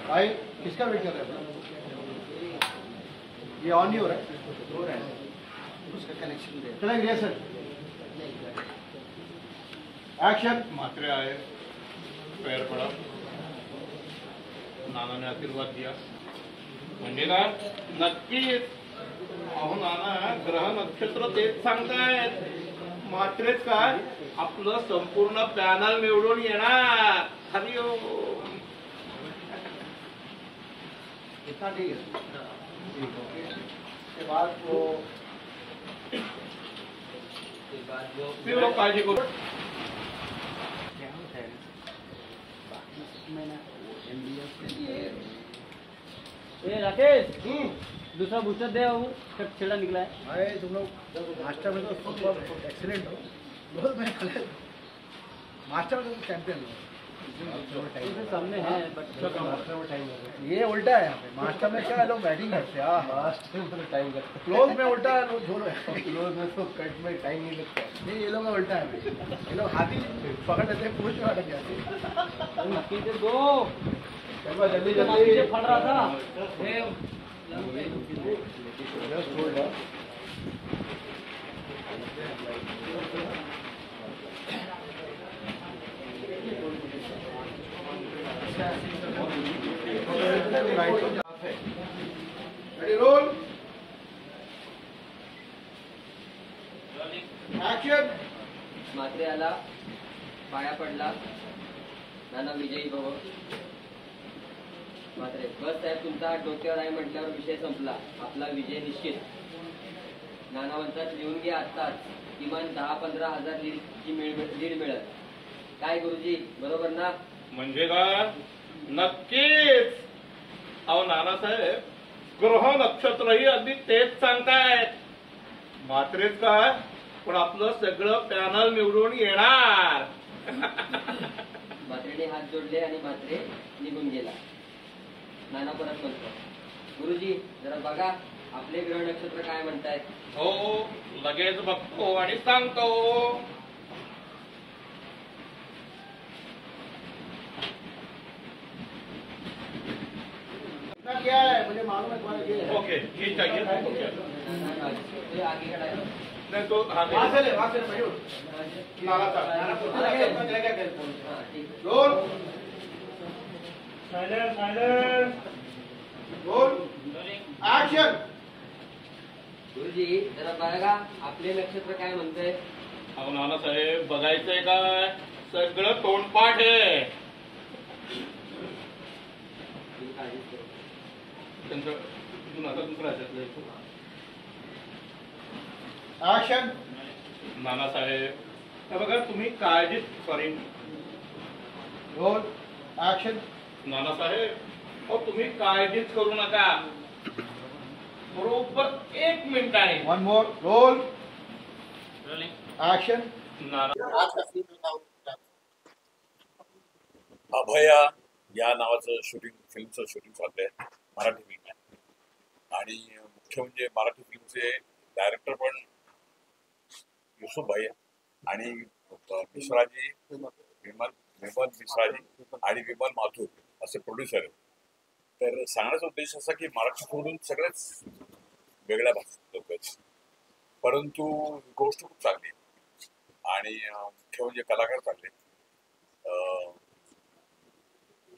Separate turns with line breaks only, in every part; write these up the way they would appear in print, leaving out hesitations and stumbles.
भाई किसका वेट कर रहे हैं? ये ऑन नहीं हो रहा है? हो रहा है। उसका कनेक्शन दे। चलेंगे सर। एक्शन।
मात्रे आए, पैर पड़ा, नानाने आशीर्वाद दिया. म्हणजे काय नक्कीच. अहो नाना, ग्रह नक्षत्र तेच सांगतायत. मात्रेच काय आपलं संपूर्ण पॅनल निवडून येणार. हरिओम.
इतना ठीक है. उसके बाद वो
फिर लोग काळजी करू.
राकेश दूसरा बूस्टर दे छेड़ा निकला है.
भाई तुम लोग मास्टर में तो एक्सीलेंट हो. बहुत मैं मास्टर में तो चैंपियन हो.
सामने है बट
ये उल्टा है यहाँ पे. मास्टर में क्या लोग बैटिंग करते हैं. मास्टर में टाइम करते. क्लोज में उल्टा है. लोग झोल क्लोज में तो कट में टाइम नहीं लगता. नहीं ये लोग का उल्टा है. ये लोग हाथी पकड़ लेते हैं, पूछ में अटक जाते हैं.
नक्की दे दो.
जल्दी
जल्दी फट रहा था.
Ready, roll. Action.
मात्रे आला, पाया पडला. नाना विजयी भव. मात्रे बस साहेब तुमचा हात डोक्यावर आहे म्हटल्यावर विषय संपला. आपला विजय निश्चित. नाना म्हणतात लिहून घ्या आत्ताच. किमान 10-15 हजार लीड मिळत. काय गुरुजी बरोबर ना?
म्हणजे काय नक्कीच. अहो नानासाहेब, ग्रह नक्षत्रही अगदी तेच सांगतायत. मात्रेच काय पण आपलं सगळं पॅनल निवडून येणार.
मात्रेने हात जोडले आणि मात्रे निघून गेला. नाना परत म्हणतो, गुरुजी जरा बघा आपले ग्रह नक्षत्र काय म्हणतायत.
हो, लगेच बघतो आणि सांगतो.
क्या है मुझे मालूम है तुम्हारा ये है.
ओके, ये चाहिए. ओके.
ते आगे काढायचं.
नाही तो हा
वहाँ से ले मयूर.
नाना
हा, ठीक.
Roll.
Silent silent.
Roll. Action.
गुरुजी जरा बघा आपले नक्षत्र काय म्हणतंय.
अहो नानासाहेब, बघायचंय काय सगळं तोंडपाठ आहे. त्यांचं तिथून आता दुसरा
एक्शन.
नानासाहेब, हे बघा तुम्ही काळजी. Sorry
role. एक्शन.
नानासाहेब, हो तुम्ही काळजीच करू नका. बरोबर 1 मिनिटाने.
One more. Roll. Action.
Nana
Abhaya या नावाचं फिल्मचं शूटिंग चाललंय. मराठी फिल्म आहे आणि मुख्य म्हणजे मराठी फिल्मचे डायरेक्टर पण युसुफ भाई आणि मिश्राजी विमल मिश्राजी आणि विमल माथुर असे प्रोड्युसर आहेत. तर सांगण्याचा उद्देश असा की मराठी सोडून सगळेच वेगळ्या भाषेत लोक आहेत, परंतु गोष्ट खूप चांगली आणि मुख्य म्हणजे कलाकार चांगले.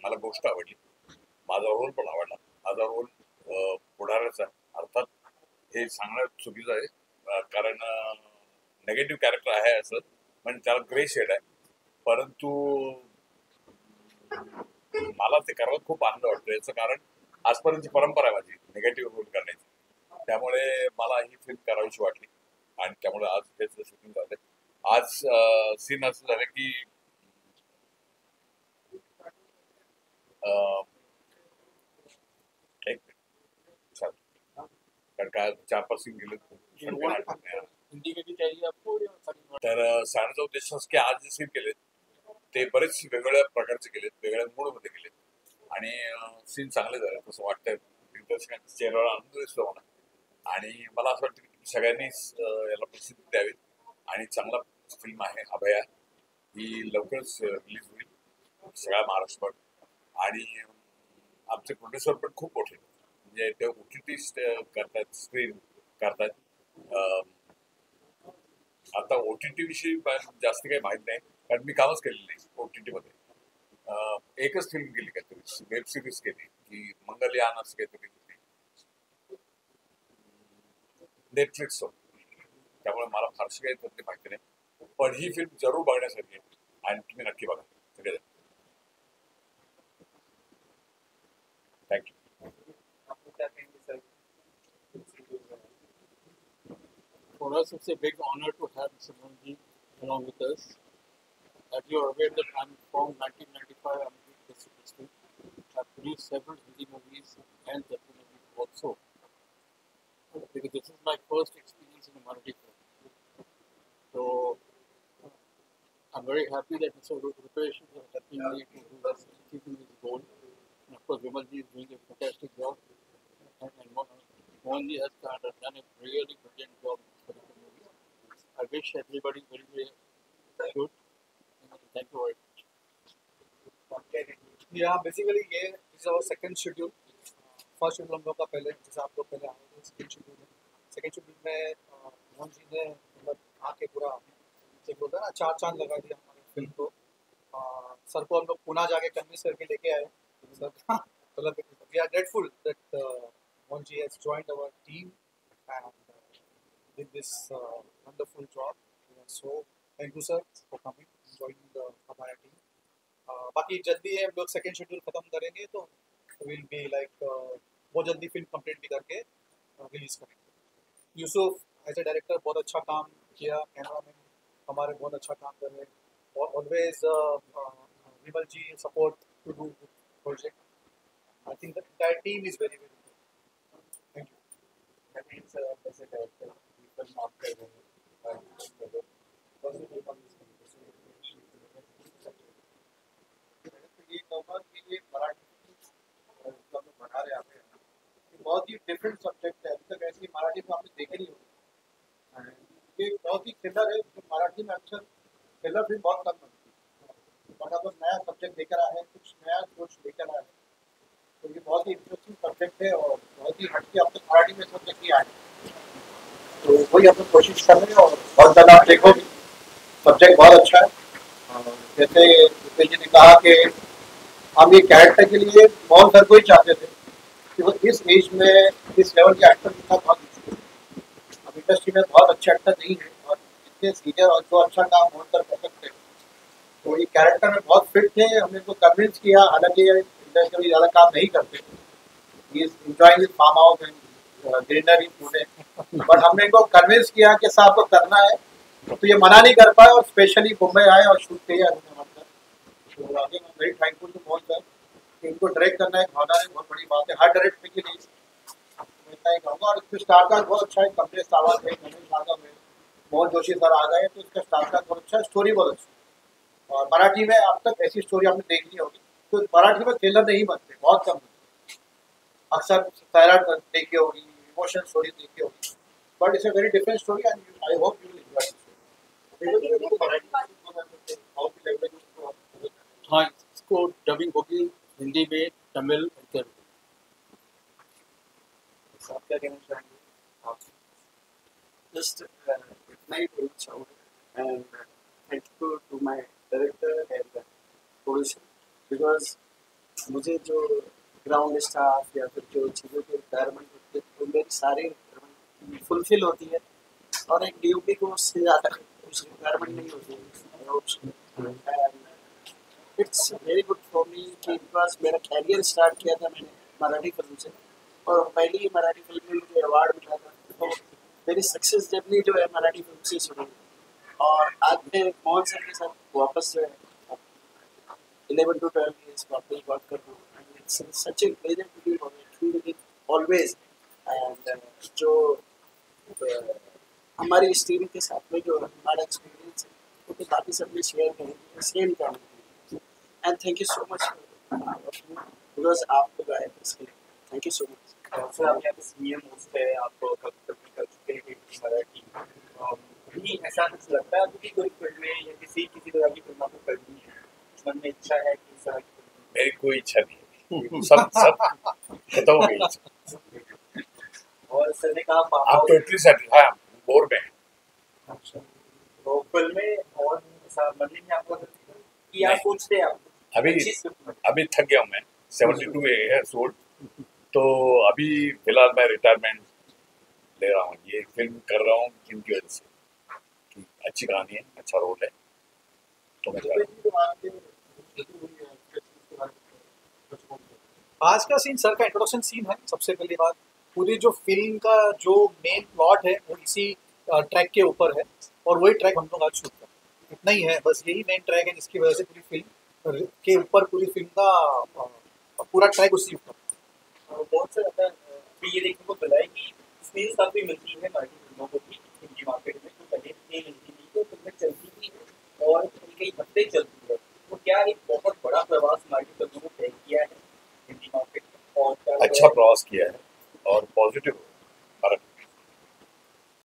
मला गोष्ट आवडली. माझा रोल पण आवडला. माझा रोल पुढाऱ्याचा. अर्थात हे सांगणं चुकीचं आहे कारण नेगेटिव्ह कॅरेक्टर आहे असं म्हणजे त्याला ग्रे शेड आहे, परंतु मला ते करायला खूप आनंद वाटतो. याचं कारण आजपर्यंतची परंपरा आहे माझी निगेटिव्ह रोल करण्याची. त्यामुळे मला ही फिल्म करावीशी वाटली आणि त्यामुळे आज त्याचं शूटिंग झालंय. आज सीन असं झालं की कारण का 4-5 सीन गेले. तर सांगण्याचा उद्देश की आज जे सीन केलेत ते बरेच वेगवेगळ्या प्रकारचे केलेत, वेगळ्या मूडमध्ये केलेत आणि सीन चांगले झाले असं वाटतंय. दिग्दर्शकांच्या चेहऱ्यावर आनंद दिसतो मला आणि मला असं वाटतं की सगळ्यांनीच याला प्रसिद्धी द्यावी आणि चांगला फिल्म आहे अभया. ही लवकरच रिलीज होईल सगळ्या महाराष्ट्रात. आणि आमचे प्रोड्युसर पण खूप मोठे, म्हणजे ते OTT करतात, स्क्रीन करतात. आता OTT विषयी जास्त काही माहित नाही, कारण मी कामच केलेलं नाही OTT मध्ये. एकच फिल्म केली काहीतरी, वेब सिरीज केली की मंगलयान असं काहीतरी होती नेटफ्लिक्सवर. त्यामुळे मला फारशी काही त्यातली माहिती नाही, पण ही फिल्म जरूर बघण्यासाठी आहे आणि तुम्ही नक्की बघा सगळे. Thank you.
For us, it's a big honor to have Mr. Mohanji along with us. As you are aware that I'm from 1995, I'm in this industry. I've produced several Hindi movies and Telugu movies also. Because this is my first experience in a Marathi film. So, I'm very happy that Mr. Rupesh is helping me to do this, achieving this goal. And of course, Vimalji is doing a fantastic job. And Mohanji has done a really brilliant job in this particular movie. I wish everybody very, very good. Thank you very much.
Yeah, basically ये is our second schedule. First schedule हम लोग का पहले, जैसे आप लोग पहले आए थे सेकंड शेड्यूल में. सेकंड शेड्यूल में मोहन जी ने मतलब आके पूरा जो बोलता है ना चार चांद लगा दिया हमारे फिल्म को. सर को हम लोग पुणे जाके कन्विंस करके लेके आए. सर मतलब we are grateful that Mohan ji has joined our team and did this wonderful job. So thank you sir for coming joining हमारा टीम. बाकी जल्दी है हम लोग सेकंड शेड्यूल खत्म करेंगे तो विल बी लाइक बहुत जल्दी फिल्म कंप्लीट भी करके रिलीज करेंगे. यूसुफ एज ए डायरेक्टर बहुत अच्छा काम किया, कैमरामैन हमारे बहुत अच्छा काम कर रहे हैं, और always Vimal ji support to do project. I think the entire team is very very good. Thank you. That means as a director people not कर रहे हैं ये कहूँगा कि ये मराठी जो हम लोग बना रहे हैं ये बहुत ही डिफरेंट सब्जेक्ट है. अभी तक ऐसी मराठी में आपने देखे नहीं होगी. ये बहुत ही थ्रिलर है जो मराठी में अक्सर थ्रिलर फिल्म बहुत कम बनती है, बट अब नया सब्जेक्ट लेकर आए हैं, कुछ नया सोच लेकर आए हैं. तो ये बहुत ही इंटरेस्टिंग सब्जेक्ट है और बहुत ही हटके अब तक मराठी में सब्जेक्ट नहीं आए. तो वही हम लोग कोशिश कर रहे हैं और बहुत ज़्यादा आप देखोगे सब्जेक्ट बहुत अच्छा है. जैसे रुपेश जी ने कहा कि हम ये कैरेक्टर के लिए मोहन सर को ही चाहते थे कि वो इस एज में इस लेवल के एक्टर के साथ बहुत मुश्किल है. अब इंडस्ट्री में बहुत अच्छे एक्टर नहीं है और इतने सीनियर और जो अच्छा काम मोहन सर कर सकते हैं, तो ये कैरेक्टर में बहुत फिट थे. हमने इनको कन्विंस किया, हालांकि इंडस्ट्री में ज़्यादा काम नहीं करते, he is enjoying his farm house and greenery Pune, but हमने इनको कन्विंस किया कि साहब को करना है, तो ये मना नहीं कर पाए और स्पेशली मुंबई आए और शूट किया उन्होंने हमारे. तो आगे मैं very thankful to Mohan sir कि इनको डायरेक्ट करना एक भावना है, बहुत बड़ी बात है. हर डायरेक्ट के लिए मैं इतना ही कहूँगा. और इसमें स्टार कास्ट बहुत अच्छा है, कमलेश सावंत है, गणेश यादव है, मोहन जोशी सर आ गए, तो इसका स्टार कास्ट बहुत अच्छा है, स्टोरी बहुत अच्छी है. और मराठी में अब तक ऐसी स्टोरी आपने देखी होगी, तो मराठी में थ्रिलर नहीं बनते, बहुत कम बनते. अक्सर सैराट देखी होगी, इमोशनल स्टोरी देखी होगी, but it's a very different story and I hope you will enjoy this.
हाँ, इसको डबिंग होगी हिंदी में, तमिल और तेलुगु.
आप क्या कहना चाहेंगे?
Just इतना ही बोलना चाहूँगा and thank you to my director and producer because मुझे जो ग्राउंड स्टाफ या फिर जो चीज़ों की रिक्वायरमेंट होती है वो मेरी सारी रिक्वायरमेंट फुलफिल होती है, और एक DOP को उससे ज़्यादा कुछ रिक्वायरमेंट नहीं होती है. It's very good for me कि बिकॉज मेरा कैरियर स्टार्ट किया था मैंने मराठी फिल्म से, और पहली ही मराठी फिल्म में मुझे अवार्ड मिला था. तो मेरी सक्सेस जर्नी जो है मराठी फिल्म से शुरू हुई, और आज मैं मोहन सर के साथ वापस जो है 11 to 12 years वापस वर्क कर रहा हूँ. It's such a pleasure to be with always. And जो हमारी इस टीम के साथ में जो हमारा एक्सपीरियंस है वो तो बाकी सब में शेयर करेंगे, सेम करेंगे. And thank you so much because आप लोग आए इसके लिए. Thank you so much.
Sir आप यहाँ पे सीनियर मोस्ट है, आप कब तक कर चुके हैं मराठी.
कभी ऐसा कुछ लगता है आपको कि कोई फिल्म में या किसी किसी तरह की फिल्म आपको करनी है, मन में इच्छा है कि इस तरह की फिल्म?
मेरी कोई इच्छा नहीं है, सब सब खत्म हो गई।
और सर ने कहा
आप
पापा
टोटली सेटिस्फाइड, बोर में हैं।
अच्छा, तो फिल्म में और ऐसा मन नहीं आपको कि आप
नहीं।
सोचते हैं आप
अभी
अच्छी स्क्रिप्ट में?
अभी थक गया हूँ मैं, 72 ईयर्स ओल्ड, तो अभी फिलहाल मैं रिटायरमेंट ले रहा हूँ। ये फिल्म कर रहा हूँ जिनकी वजह से कि अच्छी कहानी है, अच्छा रोल है, तो मैं कर रहा हूँ।
आज का सीन सर का इंट्रोडक्शन सीन है। सबसे पहली बात, पूरी जो फिल्म का जो मेन प्लॉट है वो इसी ट्रैक के ऊपर है और वही ट्रैक हम लोग आज शूट कर रहे हैं। इतना ही है, बस यही मेन ट्रैक है जिसकी वजह से पूरी फिल्म के ऊपर पूरी फिल्म का पूरा ट्रैक उसी ऊपर।
और बहुत से आता है अभी ये देखने को मिला है कि स्पेस काफी मिलती है बाकी फिल्मों को भी हिंदी मार्केट में, तो पहले इतनी मिलती थी तो फिल्में चलती भी है और कई हफ्ते चलती है। तो क्या एक बहुत बड़ा प्रवास हमारी फिल्मों को तय किया है हिंदी मार्केट में? और क्या
अच्छा प्रयास किया है और पॉजिटिव